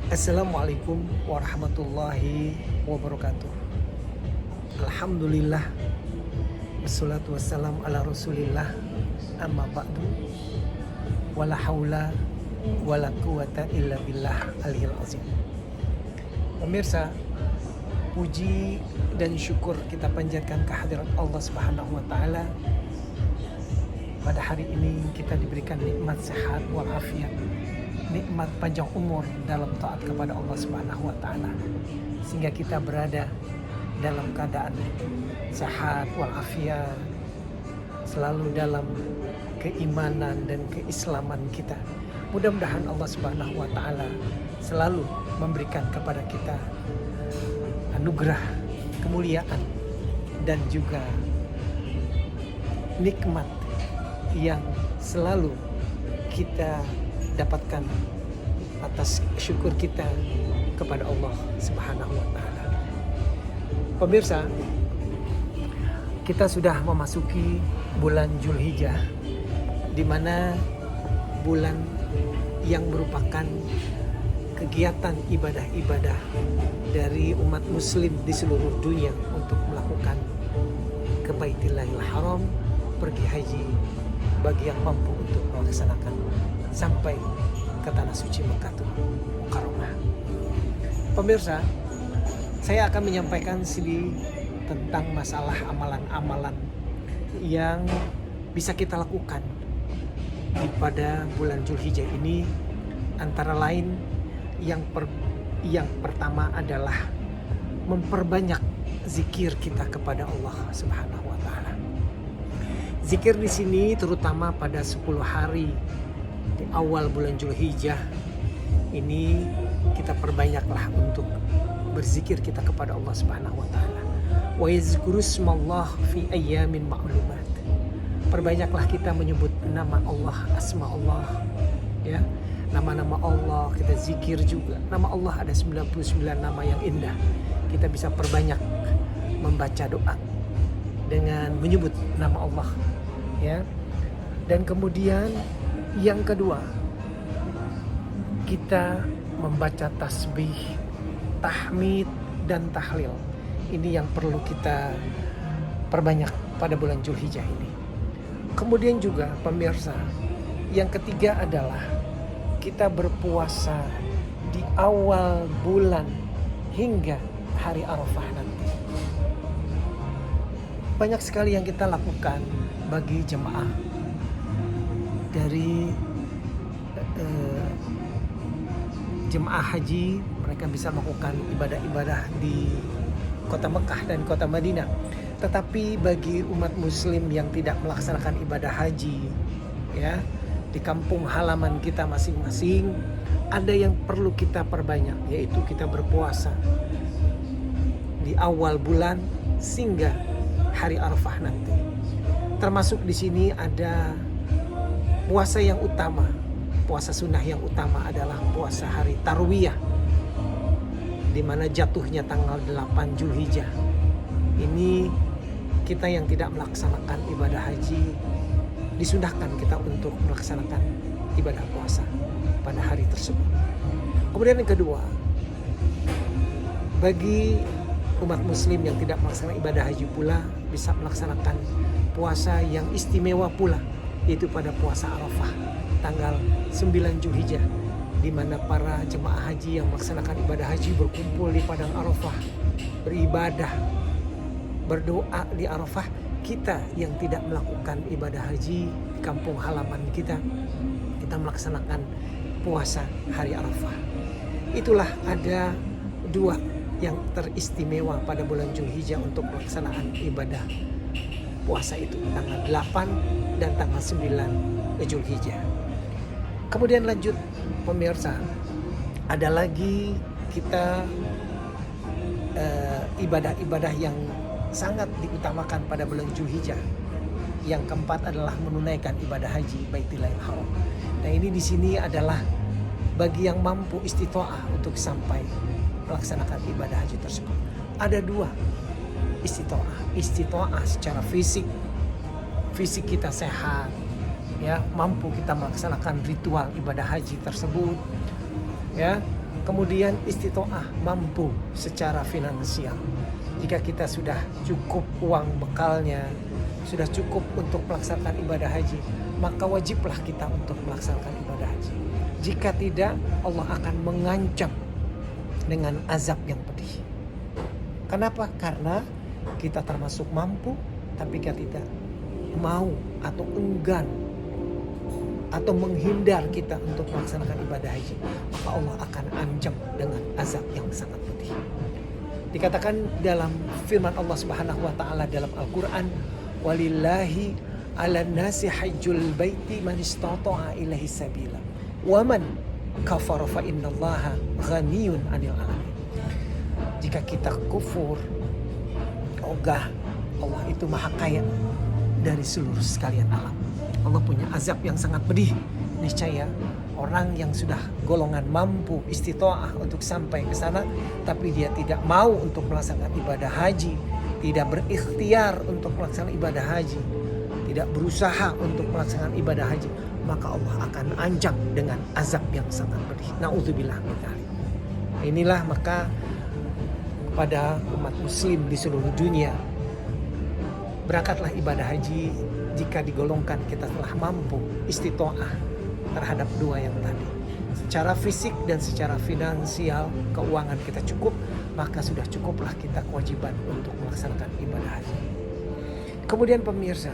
Assalamualaikum warahmatullahi wabarakatuh. Alhamdulillah, wassalatu wassalamu ala rasulillah, amma ba'du, wala haula wala quwata illa billah aliyil azim. Pemirsa, puji dan syukur kita panjatkan kehadirat Allah Subhanahu wa taala. Pada hari ini kita diberikan nikmat sehat walafiat, nikmat panjang umur dalam taat kepada Allah Subhanahu wa taala, sehingga kita berada dalam keadaan sehat walafiat, selalu dalam keimanan dan keislaman kita. Mudah-mudahan Allah Subhanahu wa taala selalu memberikan kepada kita anugerah, kemuliaan, dan juga nikmat yang selalu kita dapatkan atas syukur kita kepada Allah Subhanahu wa taala. Pemirsa, kita sudah memasuki bulan Zulhijjah, di mana bulan yang merupakan kegiatan ibadah-ibadah dari umat muslim di seluruh dunia untuk melakukan ke Baitillahil Haram, pergi haji bagi yang mampu untuk melaksanakan sampai ke tanah suci Makkahul Mukarramah. Pemirsa, saya akan menyampaikan sedikit tentang masalah amalan-amalan yang bisa kita lakukan pada bulan Zulhijjah ini. Antara lain yang pertama adalah memperbanyak zikir kita kepada Allah Subhanahu wa taala. Zikir di sini terutama pada 10 hari di awal bulan Zulhijjah ini, kita perbanyaklah untuk berzikir kita kepada Allah Subhanahu wa taala. Wa yazkurusmallah fi ayyamin ma'lumat. Perbanyaklah kita menyebut nama Allah, asma Allah, ya. Nama-nama Allah kita zikir juga. Nama Allah ada 99 nama yang indah. Kita bisa perbanyak membaca doa dengan menyebut nama Allah, ya. Dan kemudian yang kedua, kita membaca tasbih, tahmid, dan tahlil. Ini yang perlu kita perbanyak pada bulan Zulhijjah ini. Kemudian juga pemirsa, yang ketiga adalah kita berpuasa di awal bulan hingga hari Arafah nanti. Banyak sekali yang kita lakukan bagi jemaah dari jemaah haji. Mereka bisa melakukan ibadah-ibadah di kota Mekah dan kota Madinah. Tetapi bagi umat muslim yang tidak melaksanakan ibadah haji, ya, di kampung halaman kita masing-masing, ada yang perlu kita perbanyak, yaitu kita berpuasa di awal bulan hingga hari Arafah nanti. Termasuk di sini ada puasa yang utama, puasa sunnah yang utama adalah puasa hari Tarwiyah, di mana jatuhnya tanggal 8 Zulhijjah. Ini kita yang tidak melaksanakan ibadah haji disundahkan kita untuk melaksanakan ibadah puasa pada hari tersebut. Kemudian yang kedua, bagi umat muslim yang tidak melaksanakan ibadah haji pula bisa melaksanakan puasa yang istimewa pula, yaitu pada puasa Arafah tanggal 9 Zulhijjah, di mana para jemaah haji yang melaksanakan ibadah haji berkumpul di padang Arafah, beribadah, berdoa di Arafah. Kita yang tidak melakukan ibadah haji di kampung halaman kita melaksanakan puasa hari Arafah. Itulah ada dua yang teristimewa pada bulan Zulhijjah untuk pelaksanaan ibadah puasa itu, tanggal 8 dan tanggal 9 Zulhijjah. Kemudian lanjut pemirsa, ada lagi kita ibadah-ibadah yang sangat diutamakan pada bulan Zulhijjah. Yang keempat adalah menunaikan ibadah haji Baitillahil Haram. Nah, ini di sini adalah bagi yang mampu istita'ah untuk sampai melaksanakan ibadah haji tersebut. Ada dua istita'ah secara fisik kita sehat, ya, mampu kita melaksanakan ritual ibadah haji tersebut, ya. Kemudian istitoah, mampu secara finansial. Jika kita sudah cukup uang bekalnya, sudah cukup untuk melaksanakan ibadah haji, maka wajiblah kita untuk melaksanakan ibadah haji. Jika tidak, Allah akan mengancam dengan azab yang pedih. Kenapa? Karena kita termasuk mampu, tapi kita tidak mau atau enggan atau menghindar kita untuk melaksanakan ibadah haji, maka Allah akan ancam dengan azab yang sangat pedih. Dikatakan dalam firman Allah Subhanahu wa taala dalam Al-Qur'an, walillahi 'alan nasi hajjul baiti man istata'a ilaihi sabila wa man kafara fa innallaha ghaniyun 'anil 'alamin. Jika kita kufur, ogah, Allah itu maha kaya dari seluruh sekalian alam. Allah punya azab yang sangat pedih. Niscaya orang yang sudah golongan mampu istitoah untuk sampai ke sana, tapi dia tidak mau untuk melaksanakan ibadah haji, tidak berikhtiar untuk melaksanakan ibadah haji, tidak berusaha untuk melaksanakan ibadah haji, maka Allah akan ancam dengan azab yang sangat pedih. Na'udzubillah min dzalik. Inilah maka pada umat muslim di seluruh dunia, berangkatlah ibadah haji jika digolongkan kita telah mampu istitoah terhadap dua yang tadi. Secara fisik dan secara finansial, keuangan kita cukup, maka sudah cukuplah kita kewajiban untuk melaksanakan ibadah haji. Kemudian pemirsa,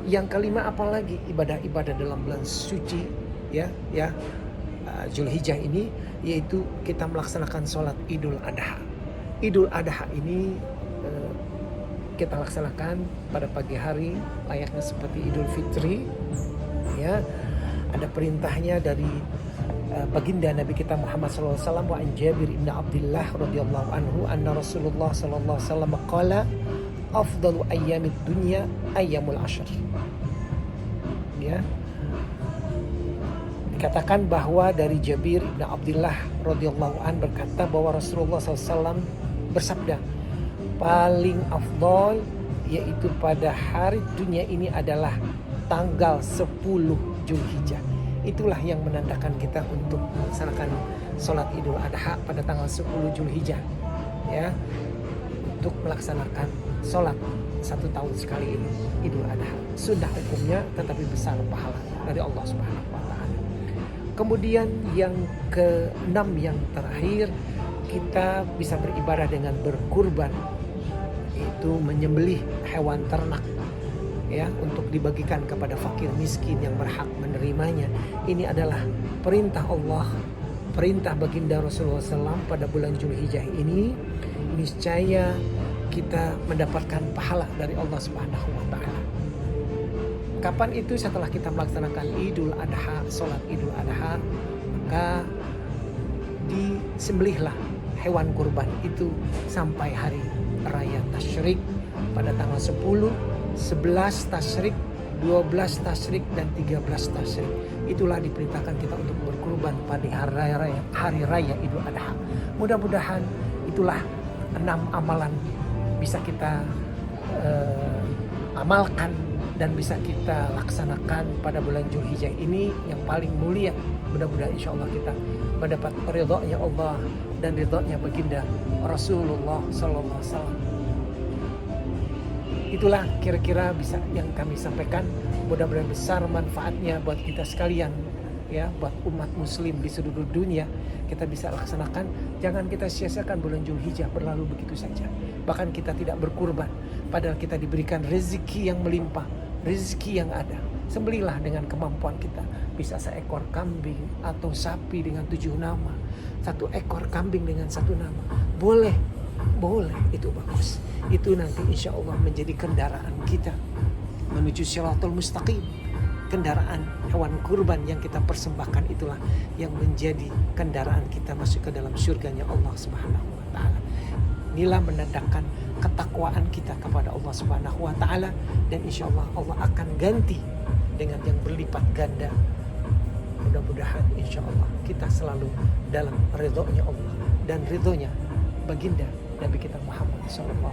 yang kelima apalagi ibadah-ibadah dalam bulan suci Zulhijjah ini, yaitu kita melaksanakan sholat Idul Adha. Idul Adha ini kita laksanakan pada pagi hari layaknya seperti Idul Fitri, ya. Ada perintahnya dari baginda Nabi kita Muhammad SAW, wa an Jabir ibn Abdullah radhiyallahu anhu anna Rasulullah sallallahu alaihi wasallam qala afdalu ayyamid dunya ayyamul ashr. Ya. Dikatakan bahwa dari Jabir ibn Abdullah radhiyallahu anhu berkata bahwa Rasulullah SAW bersabda, paling afdol yaitu pada hari dunia ini adalah tanggal 10 Zulhijjah. Itulah yang menandakan kita untuk melaksanakan sholat Idul Adha pada tanggal 10 Zulhijjah, ya, untuk melaksanakan sholat 1 tahun sekali ini Idul Adha. Sunnah hukumnya tetapi besar pahala dari Allah Subhanahu wa taala. Kemudian yang ke-6 yang terakhir, kita bisa beribadah dengan berkurban, itu menyembelih hewan ternak, ya, untuk dibagikan kepada fakir miskin yang berhak menerimanya. Ini adalah perintah Allah, perintah baginda Rasulullah SAW pada bulan Zulhijjah ini. Niscaya kita mendapatkan pahala dari Allah Subhanahu wa taala. Kapan itu? Setelah kita melaksanakan Idul Adha, sholat Idul Adha, maka disembelihlah hewan kurban itu sampai hari Raya Tasyrik pada tanggal 10, 11 Tasyrik, 12 Tasyrik, dan 13 Tasyrik. Itulah diperintahkan kita untuk berkurban pada hari raya Idul Adha. Mudah-mudahan itulah 6 amalan bisa kita amalkan dan bisa kita laksanakan pada bulan Zulhijjah ini yang paling mulia. Mudah-mudahan insya Allah kita mendapat ridhonya Allah dan ridhonya baginda Rasulullah Sallallahu Alaihi Wasallam. Itulah kira-kira bisa yang kami sampaikan. Mudah-mudahan besar manfaatnya buat kita sekalian, ya, buat umat muslim di seluruh dunia. Kita bisa laksanakan. Jangan kita sia-siakan bulan Zulhijjah berlalu begitu saja. Bahkan kita tidak berkurban, padahal kita diberikan rezeki yang melimpah, rezeki yang ada. Sembelilah dengan kemampuan kita. Bisa seekor kambing atau sapi dengan 7 nama, 1 ekor kambing dengan 1 nama. Boleh, itu bagus. Itu nanti insya Allah menjadi kendaraan kita menuju Shirathul Mustaqim. Kendaraan hewan kurban yang kita persembahkan itulah yang menjadi kendaraan kita masuk ke dalam surganya Allah Subhanahu wa taala. Inilah menandakan ketakwaan kita kepada Allah Subhanahu wa taala, dan insya Allah Allah akan ganti dengan yang berlipat ganda. Mudah-mudahan insya Allah kita selalu dalam ridhonya Allah dan ridhonya baginda Nabi kita Muhammad SAW.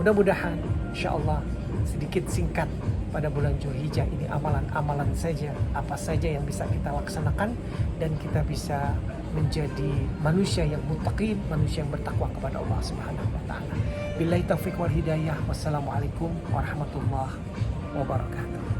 Mudah-mudahan insya Allah sedikit singkat pada bulan Zulhijjah ini amalan-amalan saja, apa saja yang bisa kita laksanakan dan kita bisa menjadi manusia yang muttaqin, manusia yang bertakwa kepada Allah Subhanahu wa taala. Billahi taufiq wal hidayah. Wassalamualaikum warahmatullahi wabarakatuh.